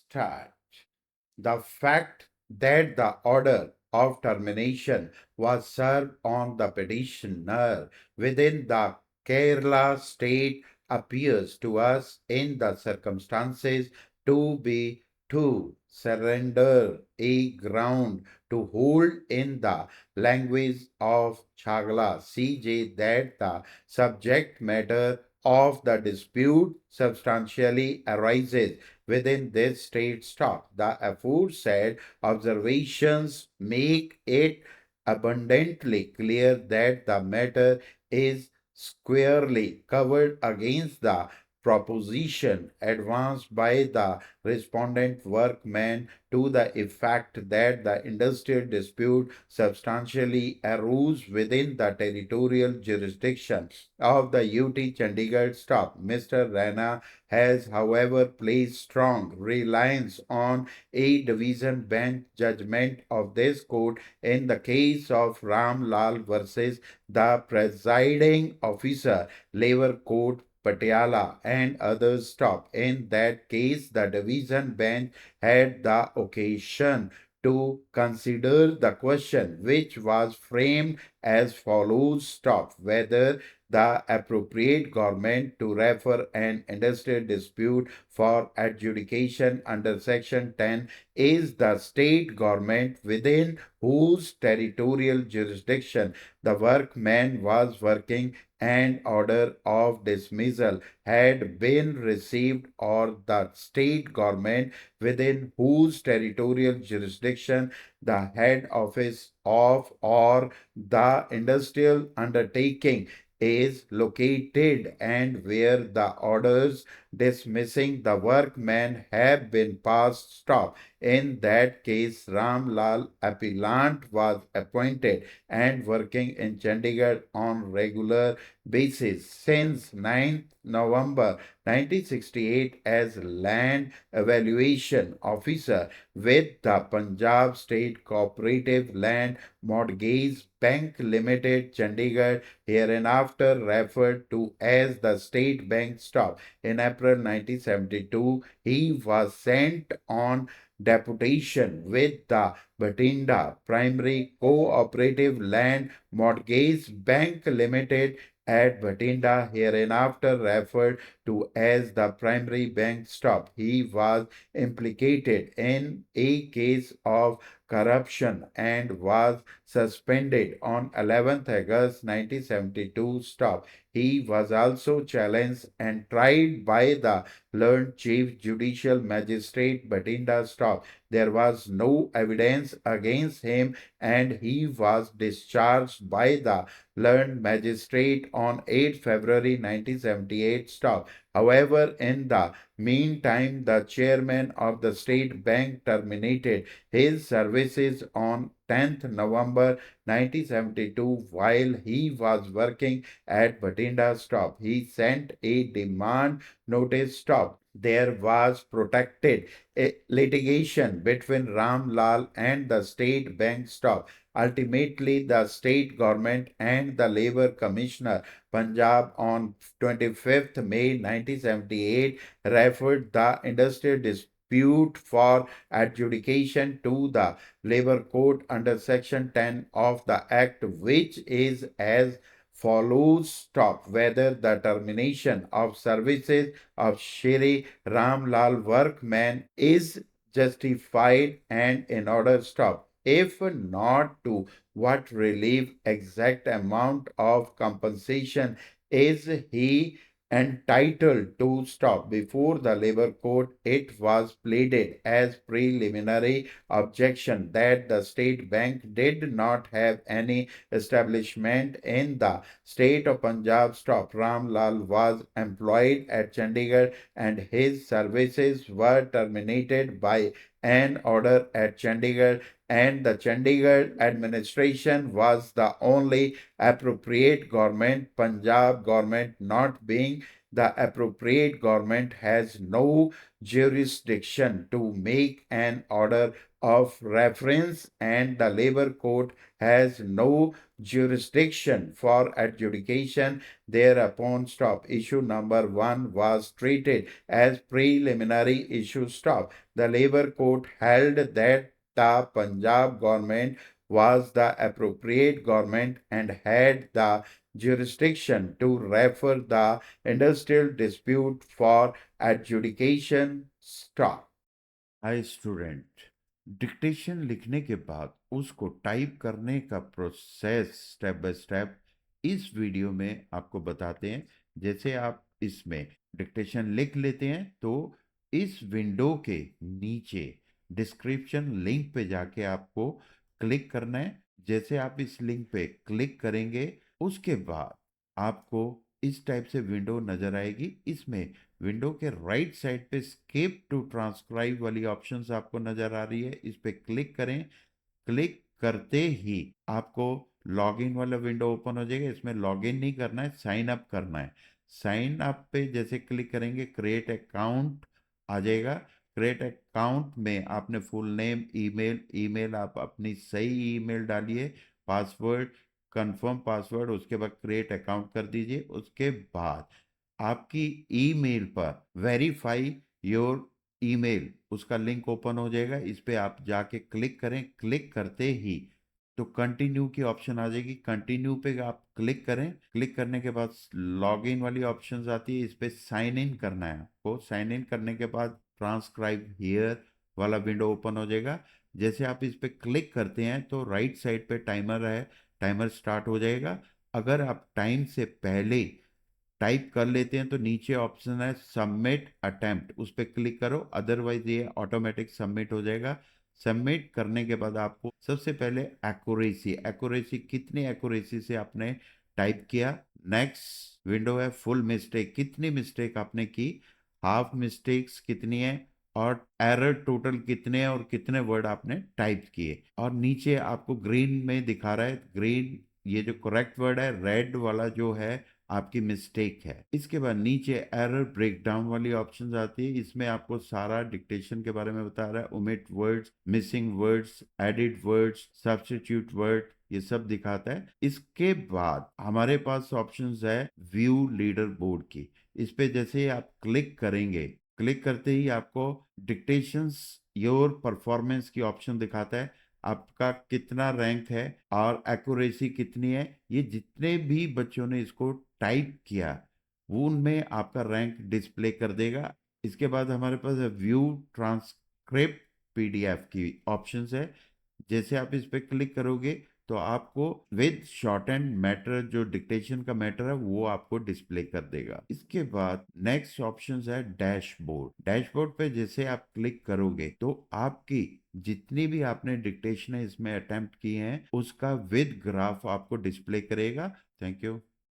start. The fact that the order of termination was served on the petitioner within the Kerala state appears to us in the circumstances to be to surrender a ground to hold in the language of Chagla CJ that the subject matter of the dispute substantially arises within this state stock. The aforesaid observations make it abundantly clear that the matter is squarely covered against the proposition advanced by the respondent workman to the effect that the industrial dispute substantially arose within the territorial jurisdiction of the UT Chandigarh stock. Mr. Rana has, however, placed strong reliance on a division bench judgment of this court in the case of Ram Lal versus the presiding officer, Labor Court Patiala and others stop. In that case, the division bench had the occasion to consider the question which was framed as follows stop whether the appropriate government to refer an industrial dispute for adjudication under section 10 is the state government within whose territorial jurisdiction the workman was working and order of dismissal had been received or the state government within whose territorial jurisdiction the head office of or the industrial undertaking is located and where the orders dismissing the workman have been passed stop. In that case, Ram Lal appellant was appointed and working in Chandigarh on regular basis since 9th November 1968 as land evaluation officer with the Punjab State Cooperative Land Mortgage Bank Limited Chandigarh, hereinafter referred to as the State Bank Stop. In April 1972, he was sent on deputation with the Bhatinda Primary Cooperative Land Mortgage Bank Limited at Bhatinda, hereinafter referred to as the Primary Bank Stop. He was implicated in a case of corruption and was suspended on 11th August 1972 stop. He was also challenged and tried by the learned Chief Judicial Magistrate Bhatinda stop. There was no evidence against him and he was discharged by the learned magistrate on 8 February 1978 stop. However, in the meantime, the chairman of the state bank terminated his services on 10th November 1972 while he was working at Bhatinda stop. He sent a demand notice stop. There was protected litigation between Ram Lal and the state bank stop. Ultimately, the state government and the Labour Commissioner Punjab on 25th May 1978 referred the industrial dispute for adjudication to the Labour Court under Section 10 of the Act, which is as follows stop whether the termination of services of Shri Ram Lal Workman is justified and in order stop. If not, to what relief exact amount of compensation is he entitled to stop? Before the labor court, it was pleaded as preliminary objection that the state bank did not have any establishment in the state of Punjab stop. Ram Lal was employed at Chandigarh and his services were terminated by an order at Chandigarh, and the Chandigarh administration was the only appropriate government, Punjab government not being the appropriate government has no jurisdiction to make an order of reference, and the labor court has no jurisdiction for adjudication thereupon. Stop. Issue number 1 was treated as preliminary issue. Stop. The labor court held that the Punjab government was the appropriate government and had the jurisdiction to refer the industrial dispute for adjudication. Stop. Hi student, dictation लिखने के बाद उसको type करने का process step by step इस video में आपको बताते हैं। जैसे आप इसमें डिक्टेशन लिख लेते हैं तो इस विंडो के नीचे डिस्क्रिप्शन लिंक पे जाके आपको क्लिक करना है। जैसे आप इस लिंक पे क्लिक करेंगे उसके बाद आपको इस टाइप से विंडो नजर आएगी। इसमें विंडो के राइट साइड पे स्किप टू ट्रांसक्राइब वाली ऑप्शंस आपको नजर आ रही है, इस पे क्लिक करें। क्लिक करते ही आपको लॉगिन वाला विंडो ओपन हो जाएगा। इसमें लॉगिन नहीं करना है, साइन अप करना है। साइन अप पे जैसे क्लिक करेंगे क्रिएट अकाउंट आ जाएगा। क्रिएट अकाउंट में आपने फुल नेम, ईमेल आप अपनी सही ईमेल डालिए, पासवर्ड कंफर्म पासवर्ड, उसके बाद क्रिएट अकाउंट कर दीजिए। उसके बाद आपकी ईमेल पर वेरीफाई योर ईमेल उसका लिंक ओपन हो जाएगा। इस पे आप जाके क्लिक करें। क्लिक करते ही तो कंटिन्यू की ऑप्शन आ जाएगी। कंटिन्यू पे आप क्लिक करें। क्लिक करने के बाद लॉगिन वाली ऑप्शंस आती है, इस पे साइन इन करना है आपको। साइन इन करने के बाद ट्रांसक्राइब हियर वाला विंडो ओपन हो जाएगा। जैसे आप इस पे क्लिक करते हैं तो राइट साइड पे टाइमर है, टाइमर स्टार्ट हो जाएगा। अगर आप टाइम से पहले टाइप कर लेते हैं तो नीचे ऑप्शन है सबमिट अटेम्प्ट, उस पर क्लिक करो, अदरवाइज ये ऑटोमेटिक सबमिट हो जाएगा। सबमिट करने के बाद आपको सबसे पहले एक्यूरेसी, एक्यूरेसी कितनी एक्यूरेसी से आपने टाइप किया। नेक्स्ट विंडो है फुल मिस्टेक, कितनी मिस्टेक आपने की, हाफ मिस्टेक्स कितनी है, और एरर टोटल कितने हैं और कितने वर्ड आपने टाइप किए। और नीचे आपको ग्रीन में दिखा रहा है, ग्रीन ये जो करेक्ट वर्ड है, रेड वाला जो है आपकी मिस्टेक है। इसके बाद नीचे एरर ब्रेकडाउन वाली ऑप्शंस आती है, इसमें आपको सारा डिक्टेशन के बारे में बता रहा है। Omit words, missing words, edit words, substitute word, ये सब दिखाता है। इसके बाद हमारे पास ऑप्शंस है व्यू लीडर बोर्ड की। इस पे जैसे ही आप क्लिक करेंगे, क्लिक करते ही आपको डिक्टेशंस योर परफॉर्मेंस की ऑप्शन दिखाता है, आपका कितना रैंक है और एक्यूरेसी कितनी है। ये जितने भी बच्चों ने इसको टाइप किया वो उनमें आपका रैंक डिस्प्ले कर देगा। इसके बाद हमारे पास व्यू ट्रांसक्रिप्ट पीडीएफ की ऑप्शंस है। जैसे आप इस पे क्लिक करोगे तो आपको विद शॉर्ट एंड मैटर जो डिक्टेशन का मैटर है वो आपको डिस्प्ले कर देगा। इसके बाद नेक्स्ट ऑप्शन है डैशबोर्ड। डैशबोर्ड पे जैसे आप क्लिक करोगे तो आपकी जितनी भी आपने डिक्टेशन है इसमें अटेम्प्ट की हैं उसका विद ग्राफ आपको डिस्प्ले करेगा। Thank you.